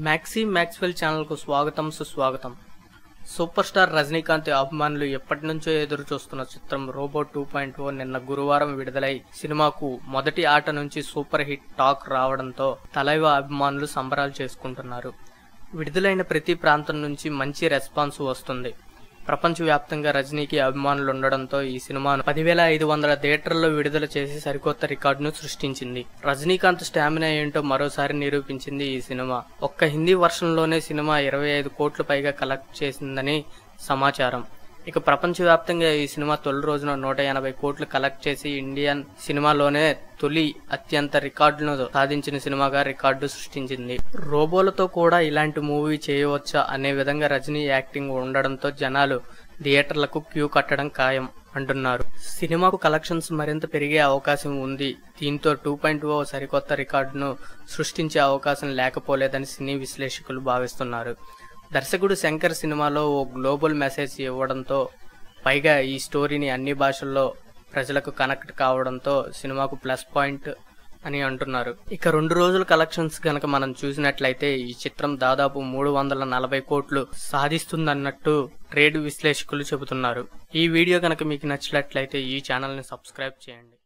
Maxi Maxwell ఛానల్కు స్వాగతం సుస్వాగతం. సూపర్ స్టార్ రజనీకాంత్ అభిమానులు ఎప్పటి నుంచో ఎదురు చూస్తున్న చిత్రం రోబో 2.0 నిన్న గురువారం విడుదలై సినిమాకు మొదటి ఆట నుంచి సూపర్ హిట్ టాక్ రావడంతో తలైవ అభిమానులు సంబరాలు చేసుకుంటున్నారు. విడుదలైన ప్రతి ప్రాంతం నుంచి మంచి రెస్పాన్స్ వస్తుంది. ప్రపంచవ్యాప్తంగా రజనీకి అభిమానులు ఉండడంతో ఈ సినిమాను 10,500 థియేటర్లలో విడుదల చేసి సరికొత్త రికార్డును సృష్టించింది. రజనీకాంత్ స్టామినా ఏంటో మరోసారి నిరూపించింది ఈ సినిమా. ఒక్క హిందీ వర్షన్లోనే సినిమా 25 కోట్ల పైగా కలెక్ట్ చేసిందని సమాచారం. ఇక ప్రపంచవ్యాప్తంగా ఈ సినిమా తొలి రోజున 180 కోట్లు కలెక్ట్ చేసి ఇండియన్ సినిమాలోనే తొలి అత్యంత రికార్డును సాధించిన సినిమాగా రికార్డు సృష్టించింది. రోబోలతో కూడా ఇలాంటి మూవీ చేయవచ్చా అనే విధంగా రజనీ యాక్టింగ్ ఉండడంతో జనాలు థియేటర్లకు క్యూ కట్టడం ఖాయం అంటున్నారు. సినిమాకు కలెక్షన్స్ మరింత పెరిగే అవకాశం ఉంది. దీంతో 2.0 సరికొత్త రికార్డును సృష్టించే అవకాశం లేకపోలేదని సినీ విశ్లేషకులు భావిస్తున్నారు. దర్శకుడు శంకర్ సినిమాలో ఓ గ్లోబల్ మెసేజ్ ఇవ్వడంతో పైగా ఈ స్టోరీని అన్ని భాషల్లో ప్రజలకు కనెక్ట్ కావడంతో సినిమాకు ప్లస్ పాయింట్ అని అంటున్నారు. ఇక 2 రోజుల కలెక్షన్స్ గనక మనం చూసినట్లయితే ఈ చిత్రం దాదాపు 340 కోట్లు సాధిస్తుందన్నట్టు ట్రేడ్ విశ్లేషకులు చెబుతున్నారు. ఈ వీడియో కనుక మీకు నచ్చినట్లయితే ఈ ఛానల్ని సబ్స్క్రైబ్ చేయండి.